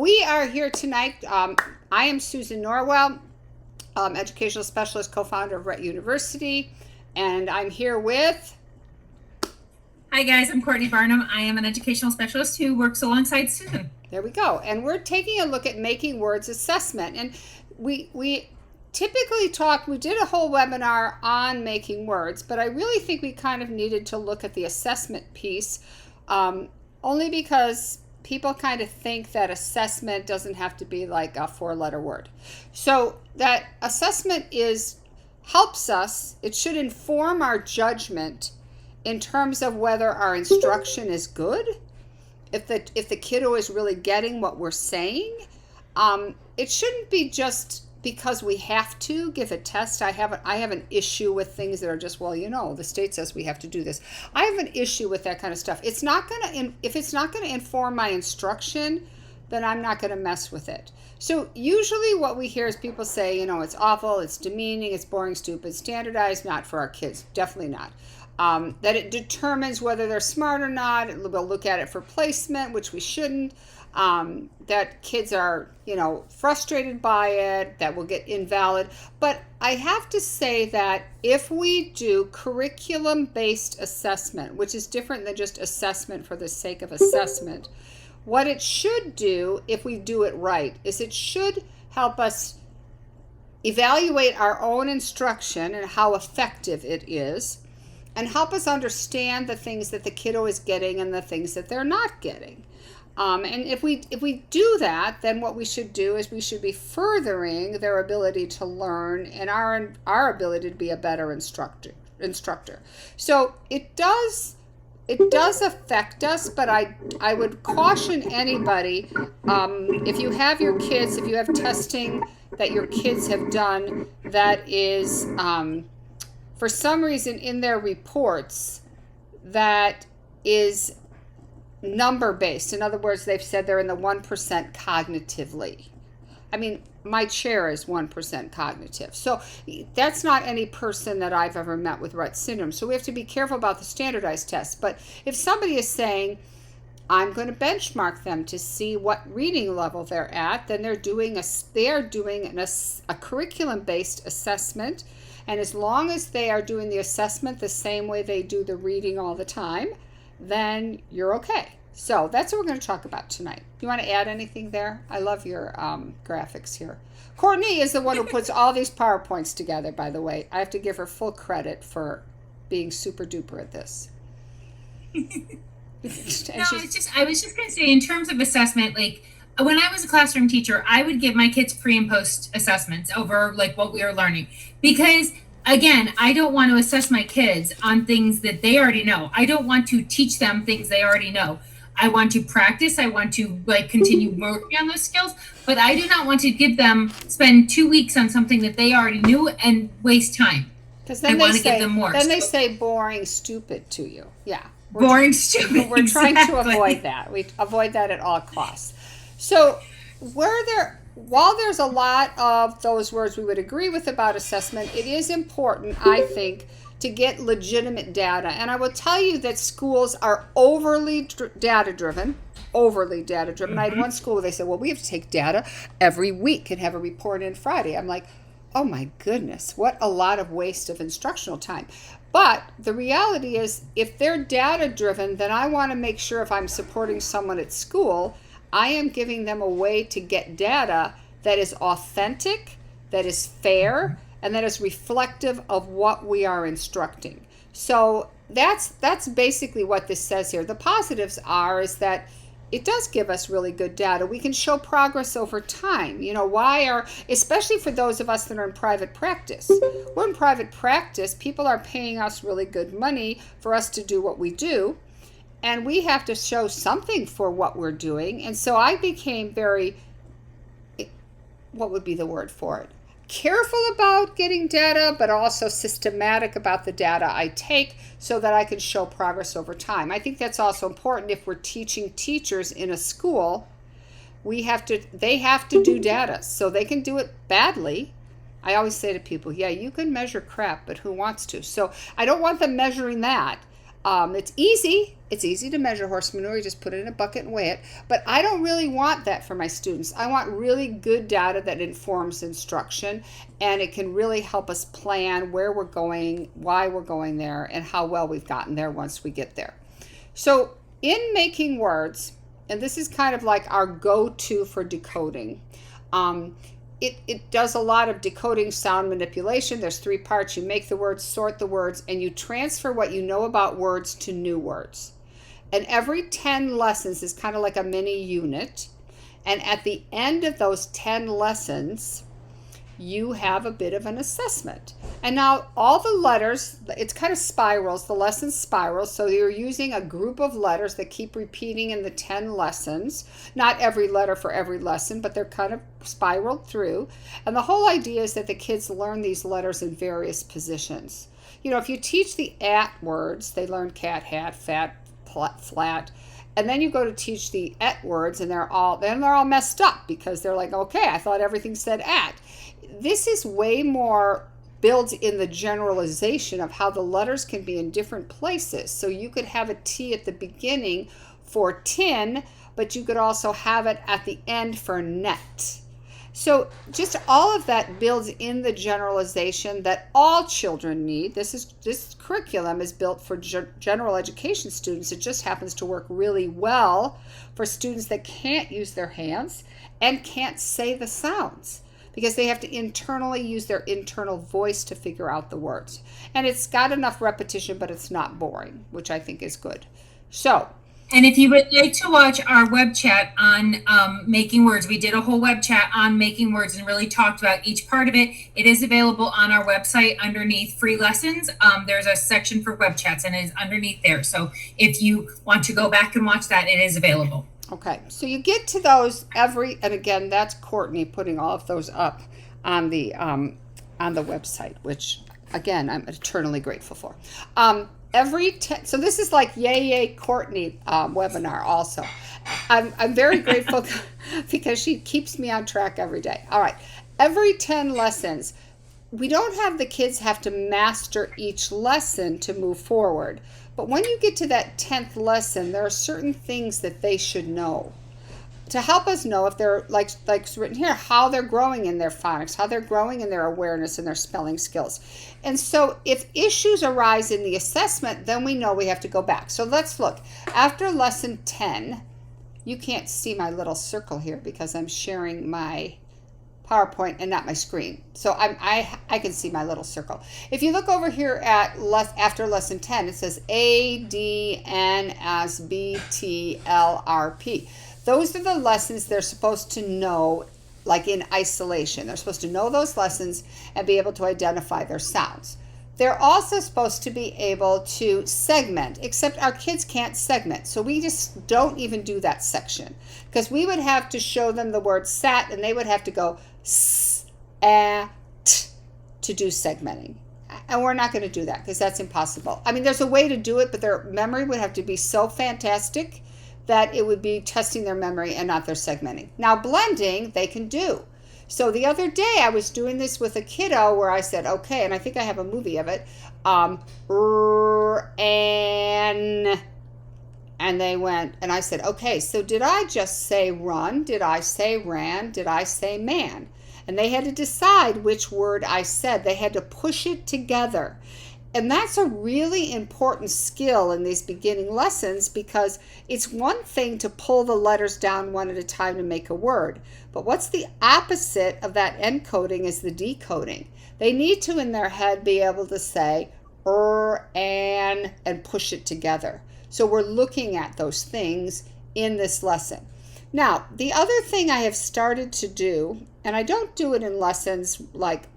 We are here tonight. I am Susan Norwell, educational specialist, co-founder of Rett University, and I'm here with... Hi guys, I'm Courtney Barnum. I am an educational specialist who works alongside Susan. There we go. And we're taking a look at making words assessment. And we typically we did a whole webinar on making words, but I really think we kind of needed to look at the assessment piece, only because people kind of think that assessment doesn't have to be like a 4-letter word. So that assessment helps us. It should inform our judgment in terms of whether our instruction is good, if the kiddo is really getting what we're saying. It shouldn't be just because we have to give a test. I have an issue with things that are just, the state says we have to do this. I have an issue with that kind of stuff. If it's not going to inform my instruction, then I'm not going to mess with it. So usually what we hear is people say, it's awful, it's demeaning, it's boring, stupid, standardized, not for our kids, definitely not. That it determines whether they're smart or not. We'll look at it for placement, which we shouldn't. That kids are, frustrated by it, that will get invalid. But I have to say that if we do curriculum-based assessment, which is different than just assessment for the sake of assessment, what it should do, if we do it right, is it should help us evaluate our own instruction and how effective it is, and help us understand the things that the kiddo is getting and the things that they're not getting. And if we do that, then what we should do is we should be furthering their ability to learn and our ability to be a better instructor. So it does affect us, but I would caution anybody, if you have testing that your kids have done that is for some reason in their reports that is number based. In other words, they've said they're in the 1% cognitively. I mean, my chair is 1% cognitive. So that's not any person that I've ever met with Rett syndrome. So we have to be careful about the standardized tests. But if somebody is saying, I'm going to benchmark them to see what reading level they're at, then they are doing a curriculum-based assessment. And as long as they are doing the assessment the same way they do the reading all the time, then you're okay. So that's what we're going to talk about tonight. You want to add anything there? I love your graphics here. Courtney is the one who puts all these PowerPoints together, by the way. I have to give her full credit for being super duper at this. I was just going to say, in terms of assessment, like when I was a classroom teacher, I would give my kids pre and post assessments over like what we were learning, because again, I don't want to assess my kids on things that they already know. I don't want to teach them things they already know. I want to practice. I want to continue working on those skills, but I do not want to spend 2 weeks on something that they already knew and waste time. Because then I give them more. Then they say boring, stupid to you. Yeah. Stupid. We're trying to avoid that. We avoid that at all costs. So while there's a lot of those words we would agree with about assessment, it is important, I think, to get legitimate data. And I will tell you that schools are overly data-driven. Mm-hmm. I had one school where they said, well, we have to take data every week and have a report in Friday. I'm like, oh my goodness, what a lot of waste of instructional time. But the reality is, if they're data-driven, then I want to make sure if I'm supporting someone at school, I am giving them a way to get data that is authentic, that is fair, and that is reflective of what we are instructing. So that's basically what this says here. The positives is that it does give us really good data. We can show progress over time. Especially for those of us that are in private practice. We're in private practice. People are paying us really good money for us to do what we do. And we have to show something for what we're doing. And so I became very, what would be the word for it? Careful about getting data, but also systematic about the data I take so that I can show progress over time. I think that's also important if we're teaching teachers in a school. They have to do data, so they can do it badly. I always say to people, yeah, you can measure crap, but who wants to? So I don't want them measuring that. It's easy. It's easy to measure horse manure. You just put it in a bucket and weigh it. But I don't really want that for my students. I want really good data that informs instruction, and it can really help us plan where we're going, why we're going there, and how well we've gotten there once we get there. So in making words, and this is kind of like our go-to for decoding, it does a lot of decoding sound manipulation. There's 3 parts. You make the words, sort the words, and you transfer what you know about words to new words. And every 10 lessons is kind of like a mini unit. And at the end of those 10 lessons, you have a bit of an assessment. And now all the letters, it's kind of spirals, the lessons spiral. So you're using a group of letters that keep repeating in the 10 lessons. Not every letter for every lesson, but they're kind of spiraled through. And the whole idea is that the kids learn these letters in various positions. You know, if you teach the at words, they learn cat, hat, fat, flat, and then you go to teach the et words, and they're all messed up because they're like, okay, I thought everything said at. This is way more builds in the generalization of how the letters can be in different places. So you could have a T at the beginning for tin, but you could also have it at the end for net. So just all of that builds in the generalization that all children need. This curriculum is built for general education students. It just happens to work really well for students that can't use their hands and can't say the sounds, because they have to internally use their internal voice to figure out the words. And it's got enough repetition, but it's not boring, which I think is good. So, and if you would like to watch our web chat on making words, we did a whole web chat on making words and really talked about each part of it. It is available on our website underneath free lessons. There's a section for web chats, and it is underneath there. So if you want to go back and watch that, it is available. Okay, so you get to those and again, that's Courtney putting all of those up on the website, which again, I'm eternally grateful for. So this is like yay Courtney webinar also. I'm very grateful because she keeps me on track every day. All right, every 10 lessons, we don't have the kids have to master each lesson to move forward. But when you get to that 10th lesson, there are certain things that they should know to help us know if they're, like it's written here, how they're growing in their phonics, how they're growing in their awareness and their spelling skills. And so if issues arise in the assessment, then we know we have to go back. So let's look. After lesson 10, you can't see my little circle here because I'm sharing my PowerPoint and not my screen. So I can see my little circle. If you look over here at after lesson 10, it says A, D, N, S, B, T, L, R, P. Those are the lessons they're supposed to know, like in isolation. They're supposed to know those lessons and be able to identify their sounds. They're also supposed to be able to segment, except our kids can't segment. So we just don't even do that section because we would have to show them the word sat and they would have to go s, a, t to do segmenting. And we're not going to do that because that's impossible. I mean, there's a way to do it, but their memory would have to be so fantastic that it would be testing their memory and not their segmenting. Now, blending, they can do. So the other day I was doing this with a kiddo where I said, okay, and I think I have a movie of it, and they went, and I said, okay, so did I just say run? Did I say ran? Did I say man? And they had to decide which word I said. They had to push it together. And that's a really important skill in these beginning lessons because it's one thing to pull the letters down one at a time to make a word. But what's the opposite of that encoding is the decoding. They need to, in their head, be able to say and push it together. So we're looking at those things in this lesson. Now, the other thing I have started to do, and I don't do it in lessons like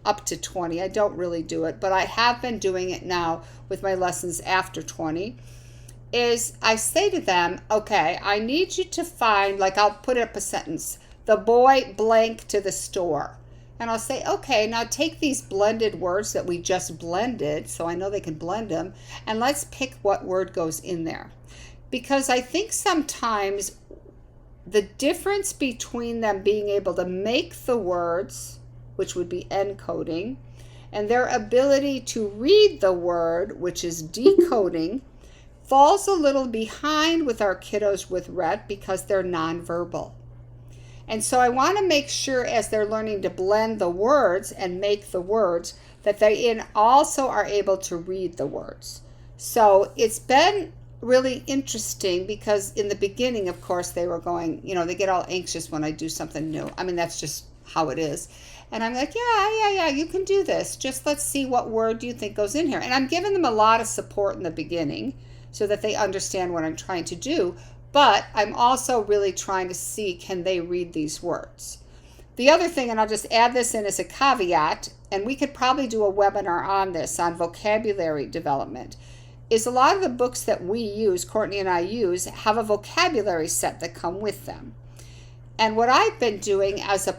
up to 20. I don't really do it, but I have been doing it now with my lessons after 20, is I say to them, okay, I need you to find, like I'll put up a sentence, the boy blank to the store. And I'll say, okay, now take these blended words that we just blended, so I know they can blend them, and let's pick what word goes in there. Because I think sometimes the difference between them being able to make the words, which would be encoding, and their ability to read the word, which is decoding, falls a little behind with our kiddos with Rett because they're nonverbal. And so I want to make sure as they're learning to blend the words and make the words that they also are able to read the words. So it's been really interesting because in the beginning, of course, they were going, they get all anxious when I do something new. I mean, that's just how it is. And I'm like, yeah, you can do this. Just let's see what word do you think goes in here. And I'm giving them a lot of support in the beginning so that they understand what I'm trying to do. But I'm also really trying to see, can they read these words? The other thing, and I'll just add this in as a caveat, and we could probably do a webinar on this, on vocabulary development, is a lot of the books that we use, Courtney and I use, have a vocabulary set that come with them. And what I've been doing as a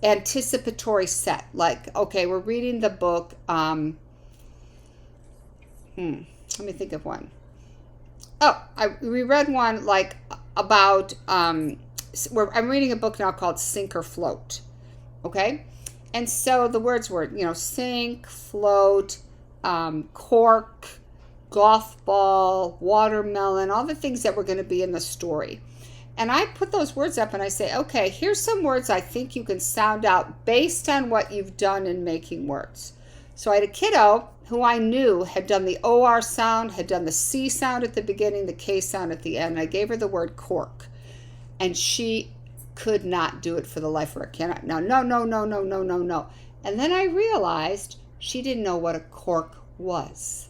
anticipatory set, like, okay, we're reading the book, let me think of one. We read one like about, I'm reading a book now called Sink or Float, okay? And so the words were, sink, float, cork, golf ball, watermelon, all the things that were going to be in the story. And I put those words up and I say, okay, here's some words I think you can sound out based on what you've done in making words. So I had a kiddo who I knew had done the OR sound, had done the C sound at the beginning, the K sound at the end. I gave her the word cork. And she could not do it for the life of her. No. And then I realized she didn't know what a cork was.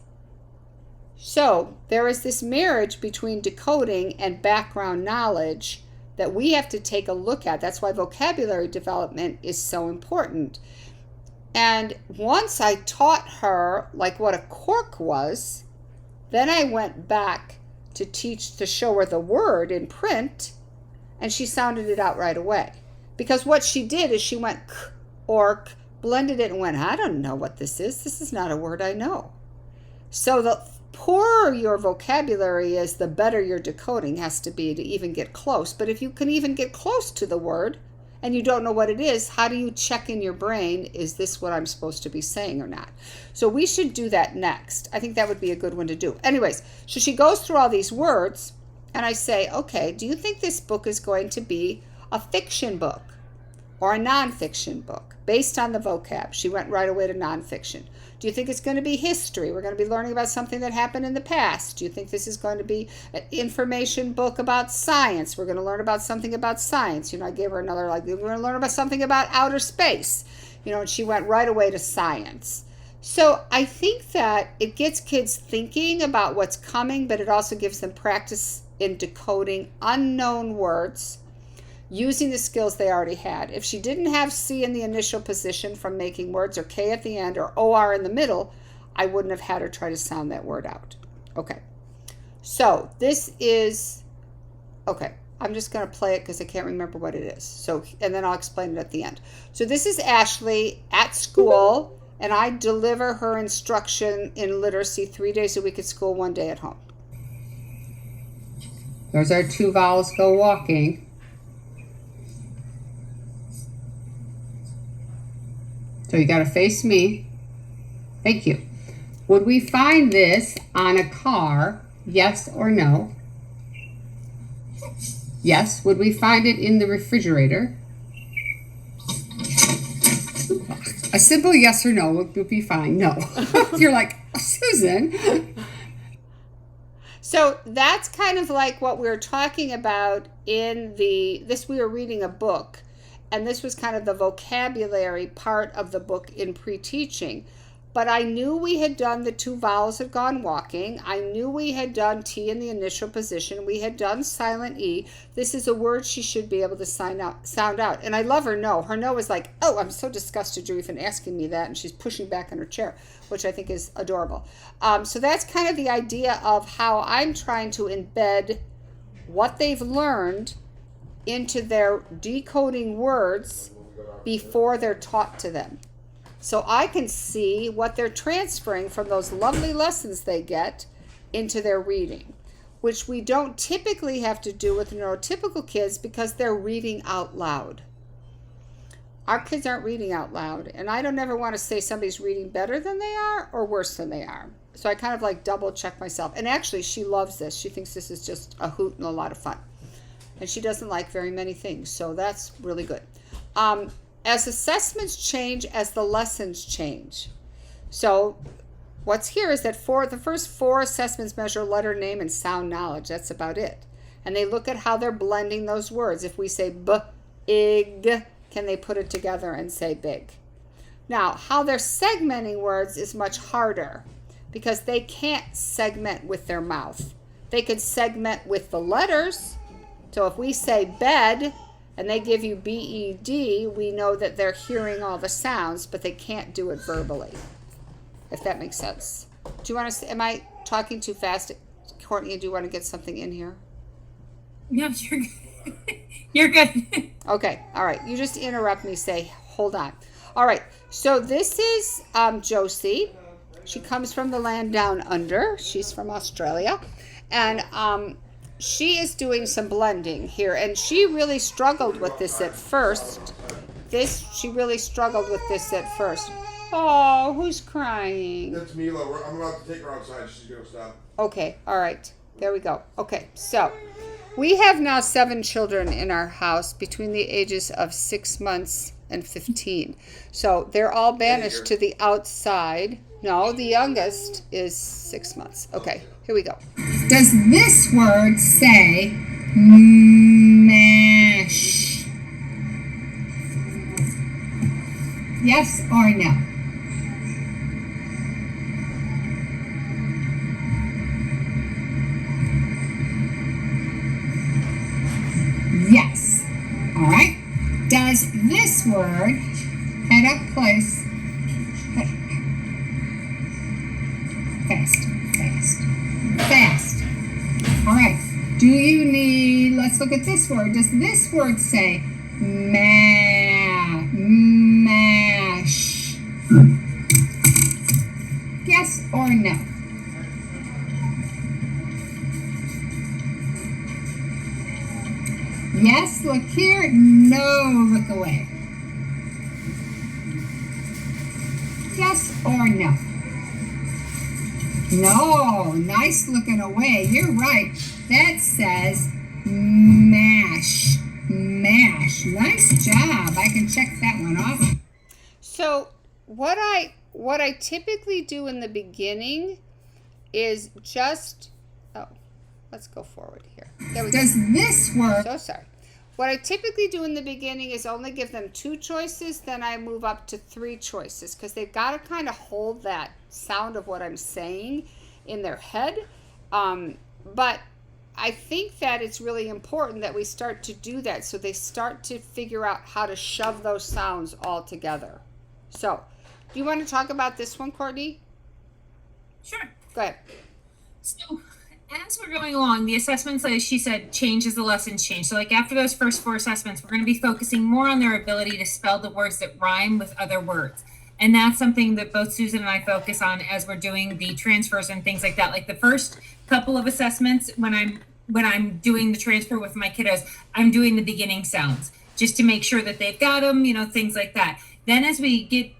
So there is this marriage between decoding and background knowledge that we have to take a look at. That's why vocabulary development is so important. And once I taught her like what a cork was, then I went back to show her the word in print, and she sounded it out right away. Because what she did is she went k, ork, blended it and went, I don't know what this is. This is not a word I know. So the poorer your vocabulary is, the better your decoding has to be to even get close. But if you can even get close to the word and you don't know what it is, how do you check in your brain, is this what I'm supposed to be saying or not? So we should do that next. I think that would be a good one to do. Anyways, so she goes through all these words and I say, okay, do you think this book is going to be a fiction book or a nonfiction book based on the vocab? She went right away to nonfiction. Do you think it's going to be history? We're going to be learning about something that happened in the past. Do you think this is going to be an information book about science? We're going to learn about something about science. I gave her another, we're going to learn about something about outer space. And she went right away to science. So I think that it gets kids thinking about what's coming, but it also gives them practice in decoding unknown words using the skills they already had. If she didn't have C in the initial position from making words, or K at the end, or OR in the middle, I wouldn't have had her try to sound that word out. Okay, so this is, okay, I'm just going to play it because I can't remember what it is. So, and then I'll explain it at the end. So this is Ashley at school, and I deliver her instruction in literacy 3 days a week at school, 1 day at home. There's our 2 vowels, go walking. So you got to face me. Thank you. Would we find this on a car? Yes or no? Yes. Would we find it in the refrigerator? A simple yes or no would be fine. No. You're like, Susan. So that's kind of like what we were talking about in we were reading a book. And this was kind of the vocabulary part of the book in pre-teaching. But I knew we had done the 2 vowels had gone walking. I knew we had done T in the initial position. We had done silent E. This is a word she should be able to sound out. And I love her no. Her no is like, oh, I'm so disgusted you're even asking me that. And she's pushing back in her chair, which I think is adorable. So that's kind of the idea of how I'm trying to embed what they've learned into their decoding words before they're taught to them. So I can see what they're transferring from those lovely lessons they get into their reading, which we don't typically have to do with neurotypical kids because they're reading out loud. Our kids aren't reading out loud, and I don't ever want to say somebody's reading better than they are or worse than they are. So I kind of like double check myself. And actually, she loves this. She thinks this is just a hoot and a lot of fun. And she doesn't like very many things, so that's really good. As assessments change, as the lessons change. So what's here is that the first 4 assessments measure letter name and sound knowledge. That's about it. And they look at how they're blending those words. If we say ig, can they put it together and say big? Now, how they're segmenting words is much harder because they can't segment with their mouth. They could segment with the letters. So if we say bed and they give you B-E-D, we know that they're hearing all the sounds, but they can't do it verbally, if that makes sense. Do you want to, am I talking too fast? Courtney, do you want to get something in here? No, you're good. You're good. Okay, all right. You just interrupt me, say, hold on. All right, so this is Josie. She comes from the land down under. She's from Australia. And she is doing some blending here. And she really struggled with this at first. She really struggled with this at first. Oh, who's crying? That's Mila. I'm about to take her outside. She's going to stop. Okay, all right. There we go. Okay, so we have now 7 children in our house between the ages of 6 months and 15. So they're all banished to the outside. No, the youngest is 6 months. Okay, here we go. Does this word say mash? Yes or no? Yes. All right. Does this word head up close? Fast. All right. Do you need, let's look at this word. Does this word say mash? Yes or no? Yes, look here. No, look away. Yes or no? No, nice looking away. You're right. That says mash. Mash. Nice job. I can check that one off. So what I typically do in the beginning is just, let's go forward here. There we go. Does this work? So sorry. What I typically do in the beginning is only give them 2 choices, then I move up to 3 choices because they've got to kind of hold that sound of what I'm saying in their head. But I think that it's really important that we start to do that so they start to figure out how to shove those sounds all together. So, do you want to talk about this one, Courtney? Sure. Go ahead. So, as we're going along, the assessments, as she said, change as the lessons change. So like after those first 4 assessments, we're going to be focusing more on their ability to spell the words that rhyme with other words. And that's something that both Susan and I focus on as we're doing the transfers and things like that. Like the first couple of assessments, when I'm doing the transfer with my kiddos, I'm doing the beginning sounds just to make sure that they've got them, things like that. Then as we get,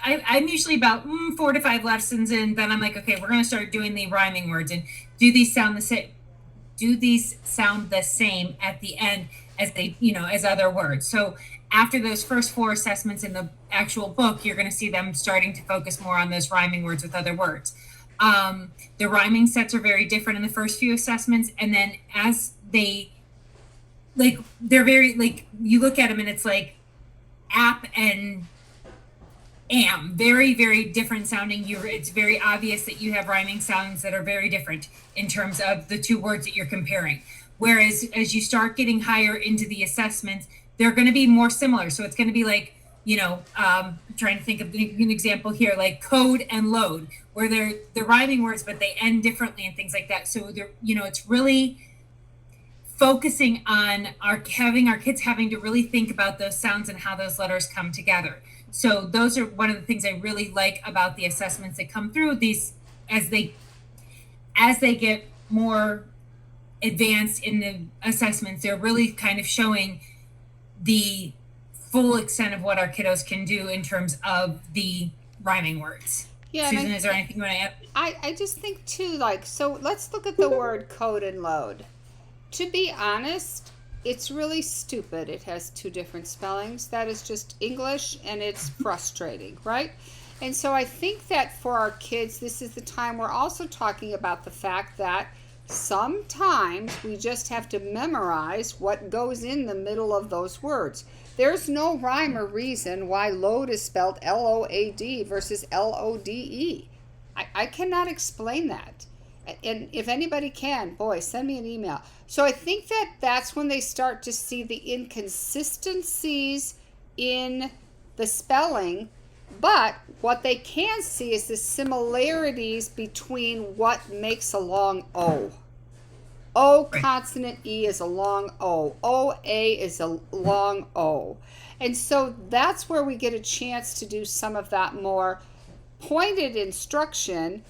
I'm usually about 4 to 5 lessons in, then I'm like, okay, we're going to start doing the rhyming words and do these sound the same? Do these sound the same at the end as they, as other words? So after those first 4 assessments in the actual book, you're going to see them starting to focus more on those rhyming words with other words. The rhyming sets are very different in the first few assessments, and then as they, they're very, you look at them and it's like app and am, very, very different sounding. It's very obvious that you have rhyming sounds that are very different in terms of the 2 words that you're comparing. Whereas as you start getting higher into the assessments, they're going to be more similar. So it's going to be like, trying to think of an example here, like code and load, where they're rhyming words, but they end differently and things like that. So they're, it's really focusing on having our kids having to really think about those sounds and how those letters come together. So those are one of the things I really like about the assessments that come through these as they get more advanced in the assessments. They're really kind of showing the full extent of what our kiddos can do in terms of the rhyming words. Yeah, Susan, is there anything you want to add? I just think too, like, so let's look at the word code and load. To be honest, it's really stupid. It has two different spellings. That is just English, and it's frustrating, right? And so I think that for our kids, this is the time we're also talking about the fact that sometimes we just have to memorize what goes in the middle of those words. There's no rhyme or reason why load is spelled L-O-A-D versus L-O-D-E. I cannot explain that. And if anybody can, boy, send me an email. So I think that that's when they start to see the inconsistencies in the spelling, but what they can see is the similarities between what makes a long O. O consonant E is a long O. O-A is a long O. And so that's where we get a chance to do some of that more pointed instruction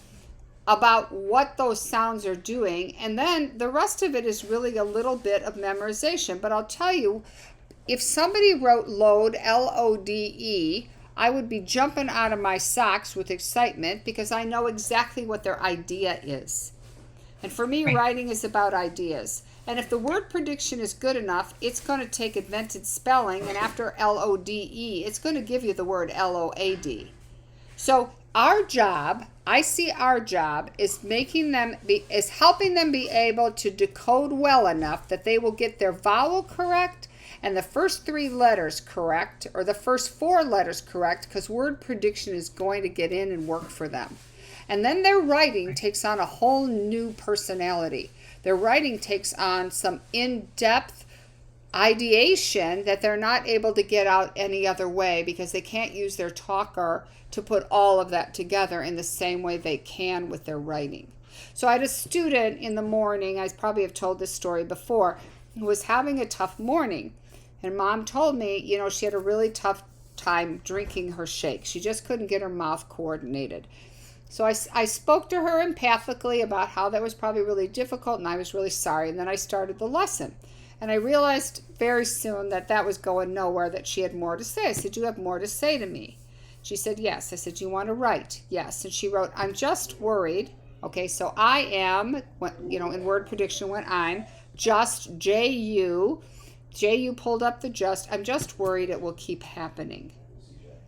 about what those sounds are doing. And then the rest of it is really a little bit of memorization. But I'll tell you, if somebody wrote load, L-O-D-E, I would be jumping out of my socks with excitement because I know exactly what their idea is. And for me, writing is about ideas. And if the word prediction is good enough, it's going to take invented spelling, and after L-O-D-E, it's going to give you the word L-O-A-D. So our job, I see our job, is helping them be able to decode well enough that they will get their vowel correct and the first 3 letters correct, or the first 4 letters correct, because word prediction is going to get in and work for them. And then their writing takes on a whole new personality. Their writing takes on some in-depth ideation that they're not able to get out any other way because they can't use their talker to put all of that together in the same way they can with their writing. So I had a student in the morning, I probably have told this story before, who was having a tough morning. And mom told me, she had a really tough time drinking her shake. She just couldn't get her mouth coordinated. So I spoke to her empathically about how that was probably really difficult, and I was really sorry. And then I started the lesson. And I realized very soon that that was going nowhere, that she had more to say. I said, "You have more to say to me?" She said, "Yes." I said, "You want to write?" "Yes." And she wrote, "I'm just worried." Okay, so I am, in word prediction when I'm, just, J-U. J-U pulled up the just. "I'm just worried it will keep happening,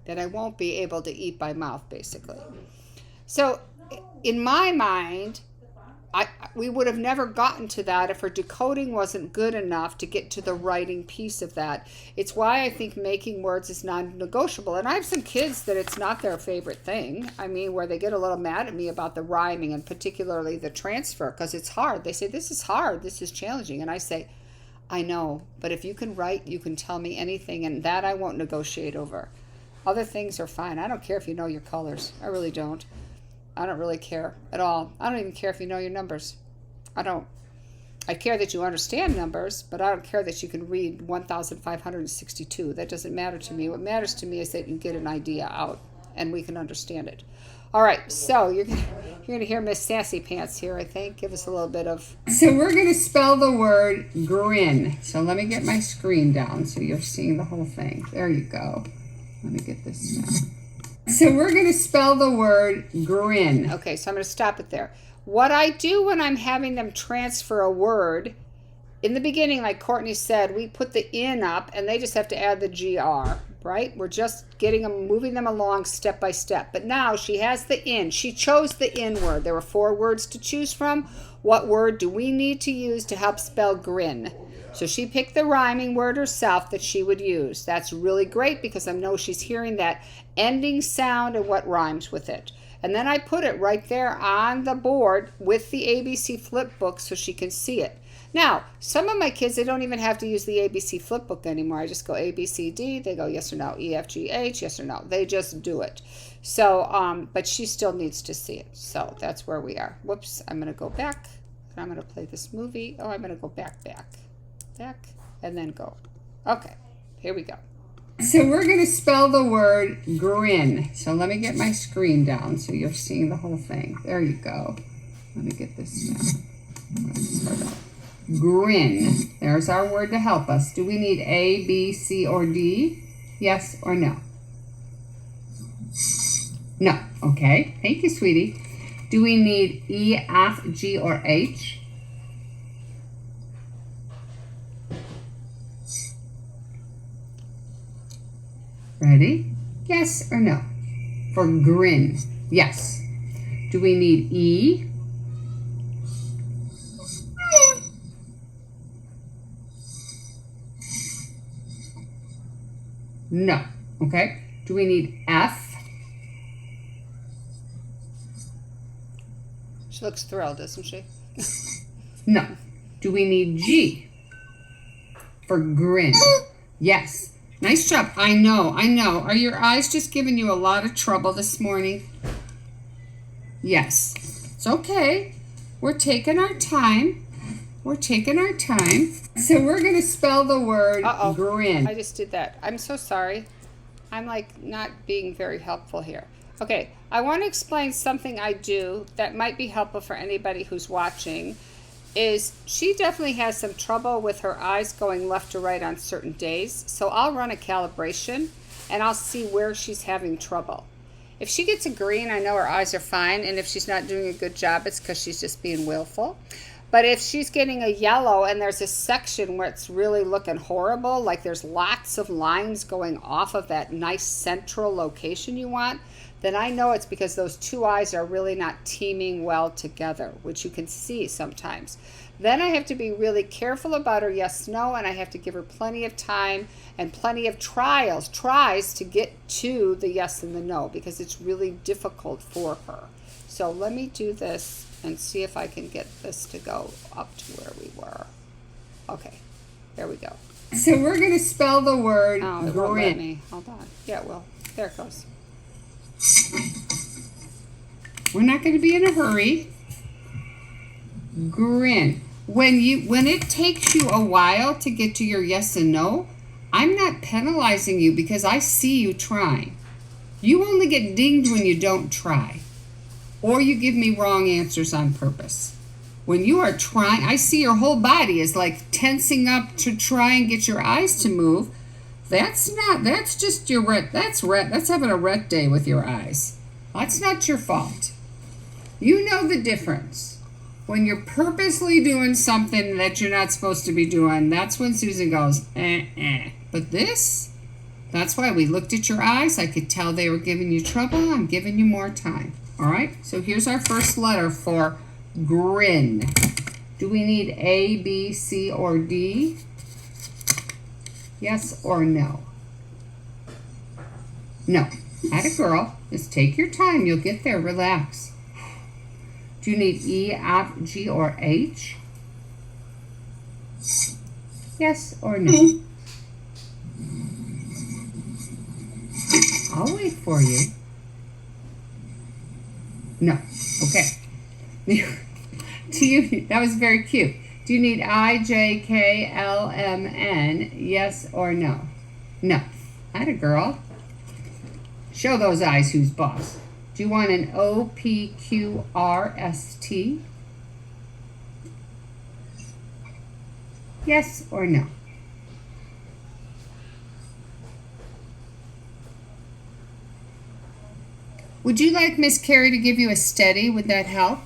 that I won't be able to eat by mouth," basically. So in my mind, we would have never gotten to that if her decoding wasn't good enough to get to the writing piece of that. It's why I think making words is non-negotiable. And I have some kids that it's not their favorite thing. I mean, where they get a little mad at me about the rhyming and particularly the transfer, because it's hard. They say, "This is hard, this is challenging." And I say, "I know, but if you can write, you can tell me anything, and that I won't negotiate over. Other things are fine. I don't care if you know your colors. I really don't. I don't really care at all. I don't even care if you know your numbers. I don't. I care that you understand numbers, but I don't care that you can read 1,562. That doesn't matter to me. What matters to me is that you get an idea out and we can understand it." All right, so you're gonna hear Miss Sassy Pants here, I think. Give us a little bit of. So we're gonna spell the word grin. So let me get my screen down so you're seeing the whole thing. There you go. Let me get this down. So we're going to spell the word grin. Okay, so I'm going to stop it there. What I do when I'm having them transfer a word, in the beginning, like Courtney said, we put the in up and they just have to add the GR, right? We're just moving them along step by step. But now she has the in. She chose the in word. There were 4 words to choose from. What word do we need to use to help spell grin? So she picked the rhyming word herself that she would use. That's really great because I know she's hearing that ending sound and what rhymes with it. And then I put it right there on the board with the ABC flip book so she can see it. Now, some of my kids, they don't even have to use the ABC flip book anymore. I just go A, B, C, D. They go yes or no, E, F, G, H, yes or no. They just do it. So, but she still needs to see it. So that's where we are. Whoops, I'm going to go back. I'm going to play this movie. Oh, I'm going to go back, and then go. Okay, here we go. So we're going to spell the word grin. So let me get my screen down so you're seeing the whole thing. There you go. Let me get this down. Grin. There's our word to help us. Do we need A, B, C, or D? Yes or no? No. Okay. Thank you, sweetie. Do we need E, F, G, or H? Ready? Yes or no? For grin, yes. Do we need E? No. Okay. Do we need F? She looks thrilled, doesn't she? No. Do we need G? For grin. Yes. Nice job. I know. Are your eyes just giving you a lot of trouble this morning? Yes. It's okay. We're taking our time. So we're going to spell the word grin. I just did that. I'm so sorry. I'm like not being very helpful here. Okay, I want to explain something I do that might be helpful for anybody who's watching. Is she definitely has some trouble with her eyes going left to right on certain days. So I'll run a calibration and I'll see where she's having trouble. If she gets a green, I know her eyes are fine, and if she's not doing a good job, it's because she's just being willful. But if she's getting a yellow and there's a section where it's really looking horrible, like there's lots of lines going off of that nice central location you want, then I know it's because those two eyes are really not teaming well together, which you can see sometimes. Then I have to be really careful about her yes, no, and I have to give her plenty of time and plenty of tries to get to the yes and the no, because it's really difficult for her. So let me do this and see if I can get this to go up to where we were. Okay, there we go. So we're going to spell the word Oh, it won't let me. Hold on. Yeah, it will. There it goes. We're not going to be in a hurry. Grin. When it takes you a while to get to your yes and no, I'm not penalizing you because I see you trying. You only get dinged when you don't try, or you give me wrong answers on purpose. When you are trying, I see your whole body is like tensing up to try and get your eyes to move. That's just your Rett. That's having a Rett day with your eyes. That's not your fault. You know the difference. When you're purposely doing something that you're not supposed to be doing, that's when Susan goes, But this, that's why we looked at your eyes. I could tell they were giving you trouble. I'm giving you more time. All right, so here's our first letter for grin. Do we need A, B, C, or D? Yes or no? No. Atta girl. Just take your time. You'll get there. Relax. Do you need E, F, G, or H? Yes or no? I'll wait for you. No. Okay. That was very cute. Do you need I, J, K, L, M, N? Yes or no? No. Atta girl. Show those eyes who's boss. Do you want an O, P, Q, R, S, T? Yes or no? Would you like Miss Carrie to give you a steady? Would that help?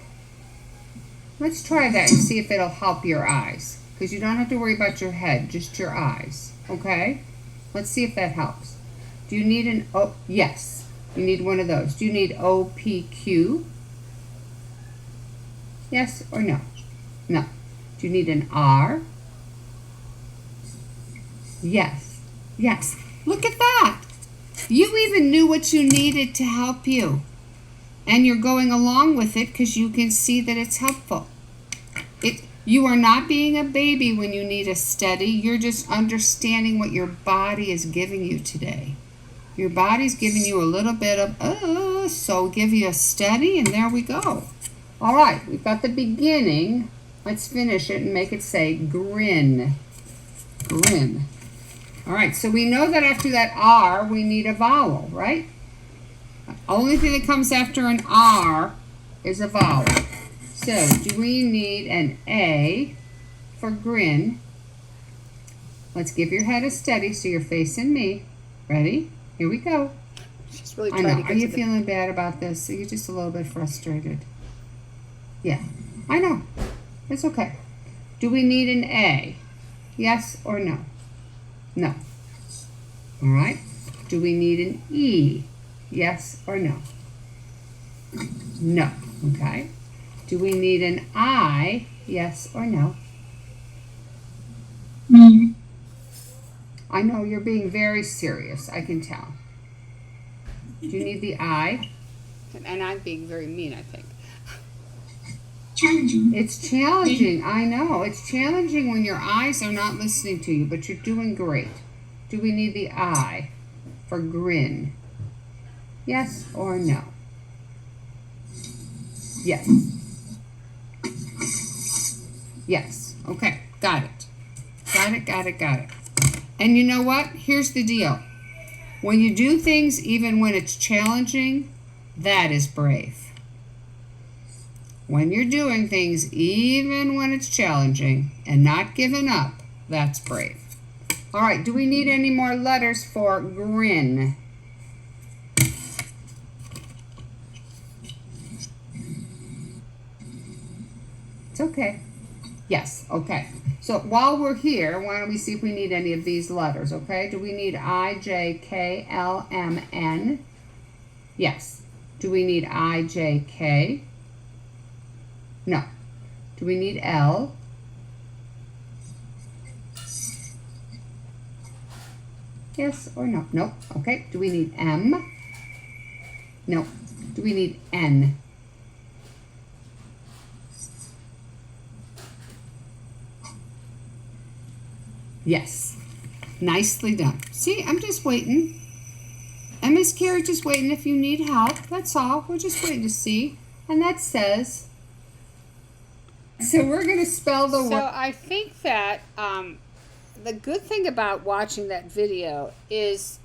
Let's try that and see if it'll help your eyes. Because you don't have to worry about your head, just your eyes. Okay? Let's see if that helps. Do you need an O? Yes. You need one of those. Do you need O, P, Q? Yes or no? No. Do you need an R? Yes. Yes. Look at that. You even knew what you needed to help you. And you're going along with it because you can see that it's helpful. You are not being a baby when you need a steady. You're just understanding what your body is giving you today. Your body's giving you a little bit of, so give you a steady, and there we go. All right, we've got the beginning. Let's finish it and make it say grin. Grin. All right, so we know that after that R, we need a vowel, right? The only thing that comes after an R is a vowel. So, do we need an A for grin? Let's give your head a steady so you're facing me. Ready? Here we go. She's really I trying know. to Are get you to feeling bad about this? Are you just a little bit frustrated? Yeah, I know. It's okay. Do we need an A? Yes or no? No. All right. Do we need an E? Yes or no? No. Okay. Do we need an I? Yes or no? Mm. I know you're being very serious. I can tell. Do you need the I? and I'm being very mean, I think. Challenging. It's challenging. I know. It's challenging when your eyes are not listening to you, but you're doing great. Do we need the I for grin? Yes or no? Yes. Yes. Okay. Got it. Got it. And you know what? Here's the deal. When you do things even when it's challenging, that is brave. When you're doing things even when it's challenging and not giving up, that's brave. All right, do we need any more letters for grin? It's okay. Yes, okay. So while we're here, why don't we see if we need any of these letters, okay? Do we need I, J, K, L, M, N? Yes. Do we need I, J, K? No. Do we need L? Yes or no? Nope. Okay. Do we need M? No. Do we need N? Yes. Nicely done. See, I'm just waiting. And Miss Carrie just waiting if you need help. That's all. We're just waiting to see. And that says... So we're going to spell the word. So I think that the good thing about watching that video is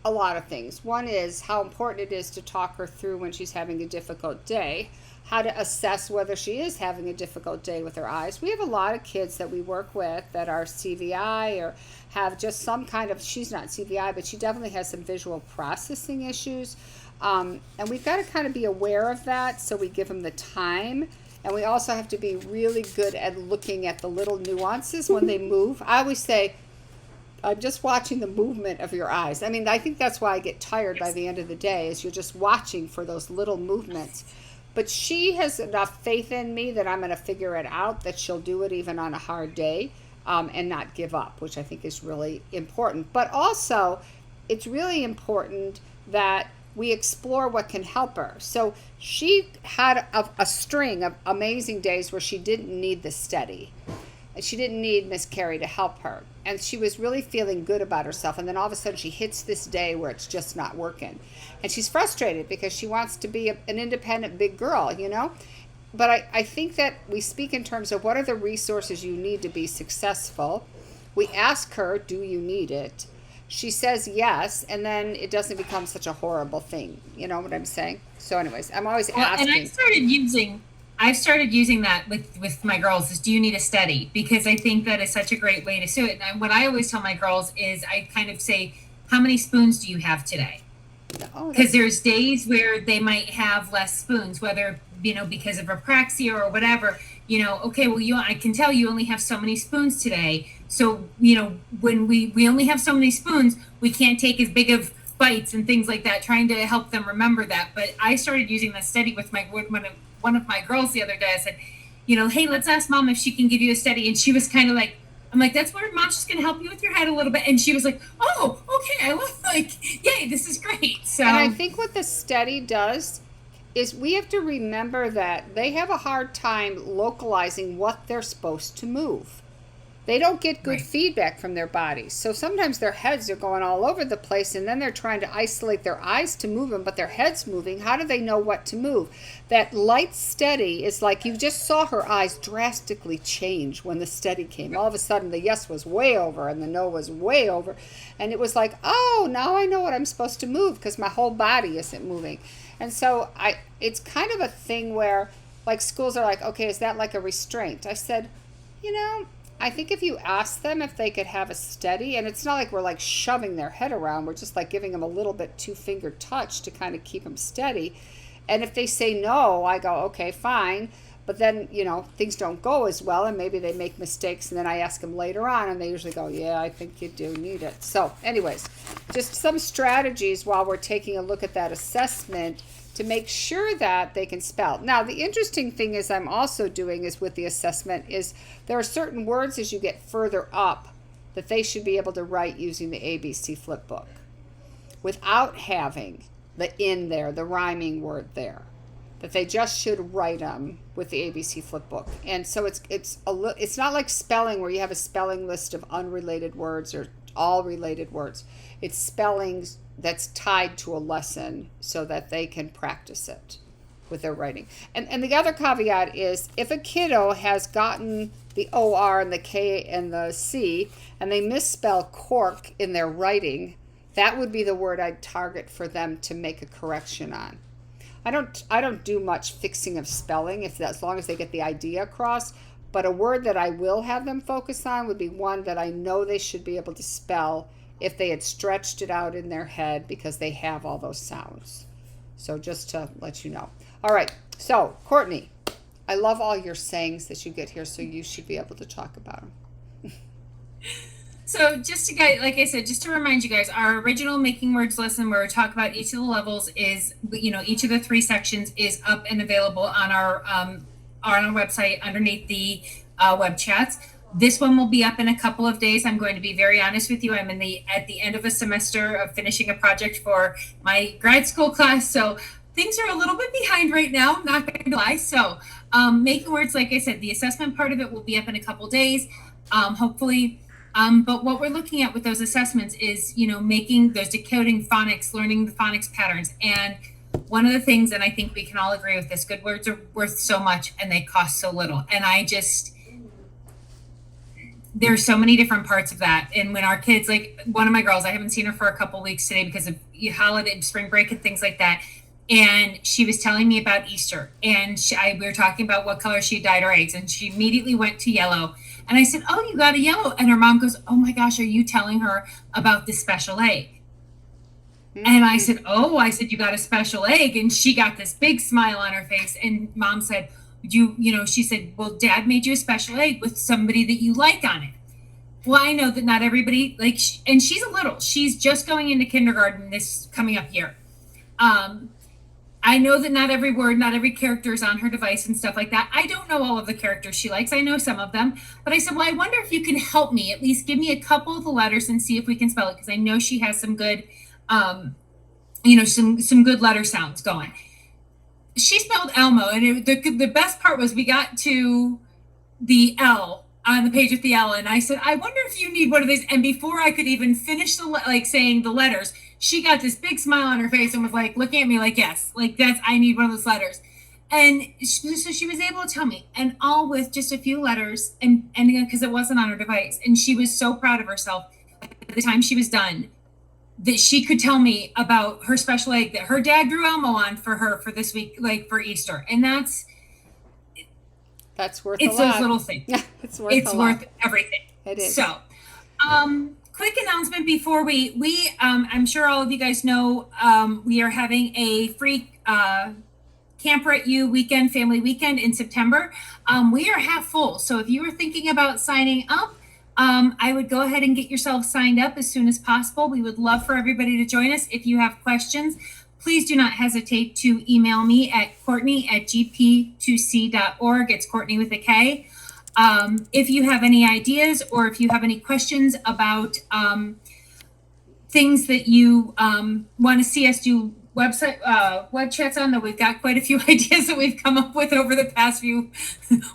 a lot of things. One is how important it is to talk her through when she's having a difficult day, how to assess whether she is having a difficult day with her eyes. We have a lot of kids that we work with that are CVI or have just some kind of, she's not CVI, but she definitely has some visual processing issues. And we've got to kind of be aware of that, so we give them the time. And we also have to be really good at looking at the little nuances when they move. I always say, I'm just watching the movement of your eyes. I mean, I think that's why I get tired by the end of the day, is you're just watching for those little movements. But she has enough faith in me that I'm going to figure it out, that she'll do it even on a hard day, and not give up, which I think is really important. But also, it's really important that we explore what can help her. So she had a string of amazing days where she didn't need the study. She didn't need Miss Carrie to help her. And she was really feeling good about herself. And then all of a sudden she hits this day where it's just not working. And she's frustrated because she wants to be an independent big girl, you know? But I think that we speak in terms of what are the resources you need to be successful. We ask her, do you need it? She says yes, and then it doesn't become such a horrible thing. You know what I'm saying? So anyways, I'm always asking. And I've started using that with my girls is, do you need a study? Because I think that is such a great way to do it. And what I always tell my girls is I kind of say, how many spoons do you have today? Because there's days where they might have less spoons, whether, you know, because of apraxia or whatever, you know, okay, well, I can tell you only have so many spoons today. So, you know, when we only have so many spoons, we can't take as big of bites and things like that, trying to help them remember that. But I started using that study with one of my girls the other day. I said, you know, hey, let's ask mom if she can give you a study. And she was kind of like, I'm like, that's where mom's just going to help you with your head a little bit. And she was like, oh, okay. I love, like, yay, this is great. So, and I think what the study does is we have to remember that they have a hard time localizing what they're supposed to move. They don't get good feedback from their bodies. So sometimes their heads are going all over the place, and then they're trying to isolate their eyes to move them, but their head's moving. How do they know what to move? That light steady is like you just saw her eyes drastically change when the steady came. All of a sudden, the yes was way over and the no was way over. And it was like, oh, now I know what I'm supposed to move because my whole body isn't moving. And so it's kind of a thing where, like, schools are like, okay, is that like a restraint? I said, you know, I think if you ask them if they could have a steady, and it's not like we're like shoving their head around, we're just like giving them a little bit 2-finger touch to kind of keep them steady. And if they say no, I go, okay, fine. But then, things don't go as well, and maybe they make mistakes, and then I ask them later on, and they usually go, yeah, I think you do need it. So anyways, just some strategies while we're taking a look at that assessment to make sure that they can spell. Now, the interesting thing is I'm also doing is with the assessment is there are certain words as you get further up that they should be able to write using the ABC flip book without having the in there, the rhyming word there, that they just should write them with the ABC flip book. And so it's not like spelling where you have a spelling list of unrelated words or all related words. It's spellings that's tied to a lesson so that they can practice it with their writing. And the other caveat is if a kiddo has gotten the OR and the K and the C and they misspell cork in their writing, that would be the word I'd target for them to make a correction on. I don't do much fixing of spelling as long as they get the idea across, but a word that I will have them focus on would be one that I know they should be able to spell if they had stretched it out in their head because they have all those sounds. So just to let you know. All right, so Courtney, I love all your sayings that you get here, so you should be able to talk about them. So just to get, like I said, just to remind you guys, our original Making Words lesson where we talk about each of the levels is, each of the 3 sections is up and available on our website underneath the web chats. This one will be up in a couple of days. I'm going to be very honest with you. I'm at the end of a semester of finishing a project for my grad school class. So things are a little bit behind right now. I'm not going to lie. So Making Words, like I said, the assessment part of it will be up in a couple days, hopefully. But what we're looking at with those assessments is, making those decoding phonics, learning the phonics patterns. And one of the things, and I think we can all agree with this, good words are worth so much and they cost so little. And there's so many different parts of that. And when our kids, like one of my girls, I haven't seen her for a couple weeks today because of holiday, spring break and things like that. And she was telling me about Easter, and we were talking about what color she dyed her eggs, and she immediately went to yellow. And I said, "Oh, you got a yellow." And her mom goes, "Oh my gosh, are you telling her about this special egg?" Mm-hmm. And I said, "You got a special egg." And she got this big smile on her face. And Mom said, she said, "Well, Dad made you a special egg with somebody that you like on it." Well, I know that not everybody and she's just going into kindergarten this coming up year. I know that not every word, not every character is on her device and stuff like that. I don't know all of the characters she likes. I know some of them. But I said, well, I wonder if you can help me, at least give me a couple of the letters and see if we can spell it. Because I know she has some good, some good letter sounds going. She spelled Elmo. And the best part was we got to the L on the page with the L. And I said, I wonder if you need one of these. And before I could even finish saying the letters, she got this big smile on her face and was like looking at me like, yes, I need one of those letters. And so she was able to tell me, and all with just a few letters, and because it wasn't on her device. And she was so proud of herself by the time she was done that she could tell me about her special egg that her dad drew Elmo on for her for this week, for Easter. And that's worth a lot. It's those little things. It's worth everything. It is. So, quick announcement before we I'm sure all of you guys know, we are having a free Camper at You weekend, family weekend in September. We are half full. So if you are thinking about signing up, I would go ahead and get yourself signed up as soon as possible. We would love for everybody to join us. If you have questions, please do not hesitate to email me at Courtney@gp2c.org. It's Courtney with a K. If you have any ideas or if you have any questions about things that you want to see us do web chats on, that we've got quite a few ideas that we've come up with over the past few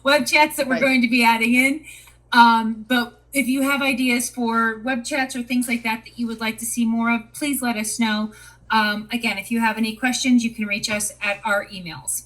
web chats that we're going to be adding in. But if you have ideas for web chats or things like that you would like to see more of, please let us know. Again, if you have any questions, you can reach us at our emails.